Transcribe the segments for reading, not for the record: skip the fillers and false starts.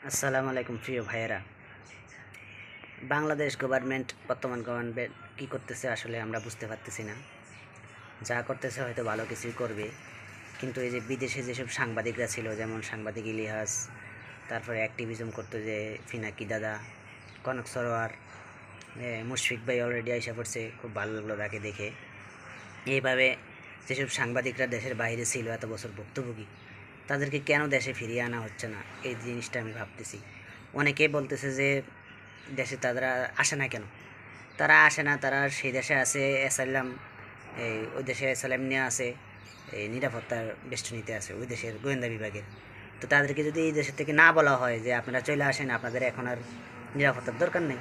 আসসালামু আলাইকুম প্রিয় ভাইয়েরা। বাংলাদেশ গভর্নমেন্ট বর্তমান গভর্নমেন্ট কী করতেছে আসলে আমরা বুঝতে পারতেছি না। যা করতেছে হয়তো ভালো কিছুই করবে, কিন্তু এই যে বিদেশে যেসব সাংবাদিকরা ছিল, যেমন সাংবাদিক ইলিয়াস, তারপরে অ্যাক্টিভিজম করতো যে ফিনাকি দাদা, কনক সরোয়ার, মুশফিক ভাই অলরেডি আইসা পড়ছে, খুব ভালো লাগলো তাকে দেখে। এইভাবে যেসব সাংবাদিকরা দেশের বাইরে ছিল এত বছর ভুক্তভোগী, তাদেরকে কেন দেশে ফিরিয়ে আনা হচ্ছে না, এই জিনিসটা আমি ভাবতেছি। অনেকে বলতেছে যে দেশে তারা আসে না কেন। তারা আসে না, তারা সেই দেশে আছে অ্যাসাইলাম, ওই দেশে অ্যাসাইলাম নিয়ে আসে, এই নিরাপত্তার বেষ্টনীতে আছে ওই দেশের গোয়েন্দা বিভাগের। তো তাদেরকে যদি এই দেশের থেকে না বলা হয় যে আপনারা চলে আসেন, আপনাদের এখন আর নিরাপত্তার দরকার নেই,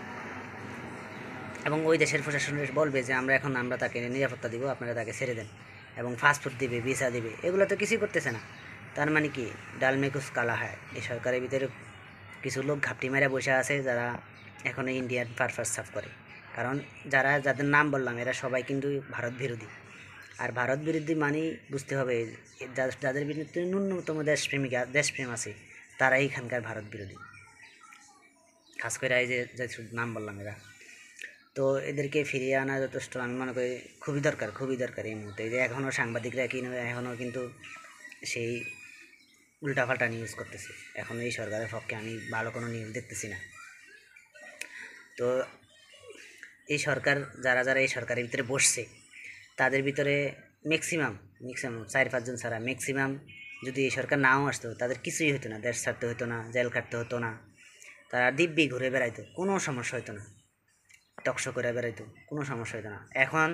এবং ওই দেশের প্রশাসন বলবে যে আমরা তাকে নিরাপত্তা দিব, আপনারা তাকে ছেড়ে দেন, এবং পাসপোর্ট দিবে, ভিসা দিবে, এগুলো তো কিছুই করতেছে না। তার মানে কি, ডাল মে কুছ কালা হয়। এই সরকারের ভিতরে কিছু লোক ঘাপটি মেরে বসে আছে, যারা এখনও ইন্ডিয়ার পারপাস সাফ করে। কারণ যাদের নাম বললাম এরা সবাই কিন্তু ভারত বিরোধী। আর ভারত বিরোধী মানেই বুঝতে হবে যাদের বিরুদ্ধে ন্যূনতম দেশপ্রেম আছে, তারাই এখানকার ভারত বিরোধী। খাস করে এই যে নাম বললাম এরা। তো এদেরকে ফিরিয়ে আনা যথেষ্ট, আমি মনে করি খুবই দরকার এই মুহূর্তে। যে এখনও সাংবাদিকরা এখনও কিন্তু সেই উল্টাপাল্টা নিউজ করতেছে। এখন এই সরকারের পক্ষে আমি ভালো কোনো নিউজ দেখতেছি না। তো এই সরকার, যারা এই সরকারের ভিতরে বসছে, তাদের ভিতরে ম্যাক্সিমাম 4-5 জন ছাড়া ম্যাক্সিমাম যদি এই সরকার নাও আসতো, তাদের কিছুই হতো না, দেশ ছাড়তে হতো না, জেল কাটতে হতো না, তারা দিব্যি ঘুরে বেড়াইতো, কোনো সমস্যা হতো না, টকশো করে বেড়াইতো, কোনো সমস্যা হতো না। এখন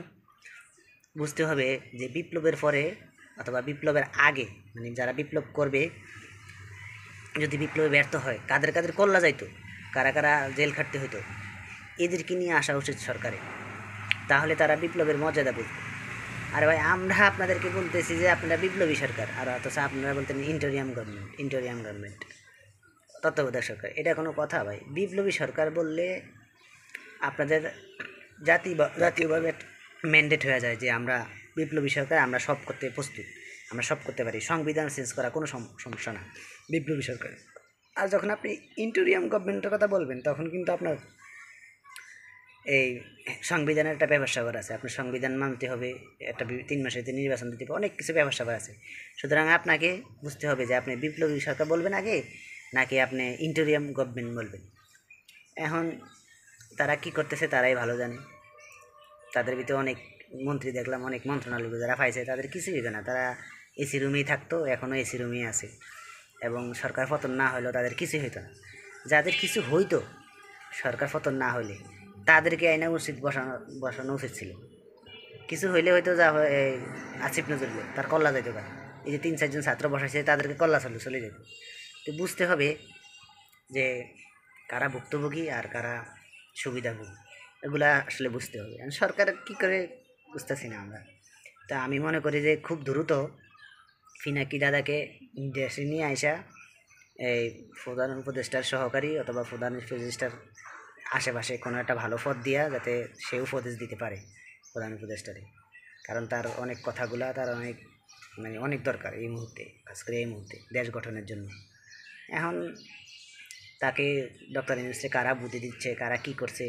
বুঝতে হবে যে বিপ্লবের পরে অথবা বিপ্লবের আগে, মানে যারা বিপ্লব করবে, যদি বিপ্লবে ব্যর্থ হয়, কাদের কল্লা যাইতো, কারা জেল খাটতে হইতো, এদেরকে নিয়ে আসা উচিত সরকারে। তাহলে তারা বিপ্লবের মর্যাদা বুঝবে। আরে ভাই, আমরা আপনাদেরকে বলতেছি যে আপনারা বিপ্লবী সরকার, আর অথচ আপনারা বলতেন ইন্টোরিয়াম গভর্নমেন্ট, তত্ত্বাবধায়ক সরকার। এটা কোনো কথা ভাই? বিপ্লবী সরকার বললে আপনাদের জাতীয়ভাবে ম্যান্ডেট হয়ে যায় যে আমরা বিপ্লবী সরকার, আমরা সব করতে প্রস্তুত, আমরা সব করতে পারি, সংবিধান চেঞ্জ করা কোনো সমস্যা না বিপ্লবী সরকার। আর যখন আপনি ইন্টোরিয়াম গভর্নমেন্টের কথা বলবেন, তখন কিন্তু আপনার এই সংবিধানের একটা ব্যবস্থা করা আছে, আপনার সংবিধান মানতে হবে, একটা 3 মাসের নির্বাচন দিতে হবে, অনেক কিছু ব্যবস্থা করা আছে। সুতরাং আপনাকে বুঝতে হবে যে আপনি বিপ্লবী সরকার বলবেন আগে, নাকি আপনি ইন্টোরিয়াম গভর্নমেন্ট বলবেন। এখন তারা কি করতেছে তারাই ভালো জানে। তাদের ভিতরে অনেক মন্ত্রী দেখলাম, অনেক মন্ত্রণালয় যারা পাইছে, তাদের কিছুই হইতো না, তারা এসি রুমেই থাকতো, এখনও এসি রুমেই আছে, এবং সরকার পতন না হলেও তাদের কিছুই হইতো না। যাদের কিছু হইতো সরকার পতন না হলে, তাদেরকে আইনা বসানো উচিত ছিল। কিছু হইলে হয়তো যা আসিফ নজরুল, তার কল্লা যাইতো না। এই যে 3-4 জন ছাত্র বসাইছে, তাদেরকে কল্লা চলে যেত। তো বুঝতে হবে যে কারা ভুক্তভোগী আর কারা সুবিধাভোগী, এগুলা আসলে বুঝতে হবে। সরকার কী করে বুঝতেছি না আমরা। তা আমি মনে করি যে খুব দ্রুত ফিনাকি দাদাকে দেশে নিয়ে আইসা এই প্রধান উপদেষ্টার সহকারী অথবা প্রধান উপদেষ্টার আশেপাশে কোনো একটা ভালো পদ দিয়া, যাতে সে উপদেশ দিতে পারে প্রধান উপদেষ্টারে। কারণ তার অনেক কথাগুলা, তার অনেক দরকার এই মুহূর্তে, খাস করে এই মুহূর্তে দেশ গঠনের জন্য। এখন তাকে ডক্টর ইউনূসকে কারা বুদ্ধি দিচ্ছে, কারা কী করছে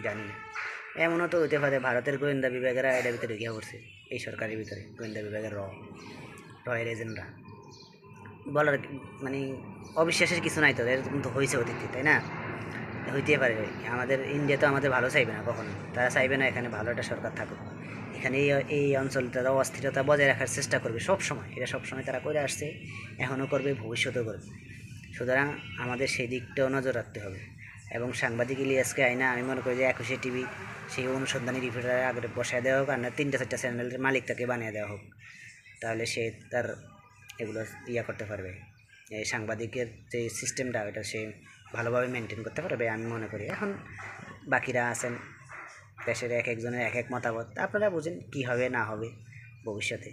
জানি না। এমনও তো হতে পারে ভারতের গোয়েন্দা বিভাগেরা এটার ভিতরে ঢুকিয়া পড়ছে, এই সরকারের ভিতরে গোয়েন্দা বিভাগের রয়ের এজেন্টরা। বলার অবিশ্বাসের কিছু নাই, তো এরকম তো হয়েছে অতীতে, তাই না? হইতে পারে। আমাদের ইন্ডিয়া তো আমাদের ভালো চাইবে না কখনো, তারা চাইবে না এখানে ভালো একটা সরকার থাকুক। এখানে এই অঞ্চল তারা অস্থিরতা বজায় রাখার চেষ্টা করবে সবসময়, এটা সবসময় তারা করে আসছে, এখনও করবে, ভবিষ্যতেও করবে। সুতরাং আমাদের সেই দিকটাও নজর রাখতে হবে। এবং সাংবাদিক ইলিয়াসকে আইনা আমি মনে করি যে 21 টিভি সেই অনুসন্ধানী রিপোর্টার আগে বসায় দেওয়া হোক, আর না 3-4টা চ্যানেলের মালিক তাকে বানিয়ে দেওয়া হোক। তাহলে সে তার এগুলো করতে পারবে, এই সাংবাদিকের যে সিস্টেমটা, ওটা সে ভালোভাবে মেনটেন করতে পারবে আমি মনে করি। এখন বাকিরা আছেন, দেশের এক একজনের এক এক মতামত, আপনারা বুঝেন কী হবে না হবে ভবিষ্যতে।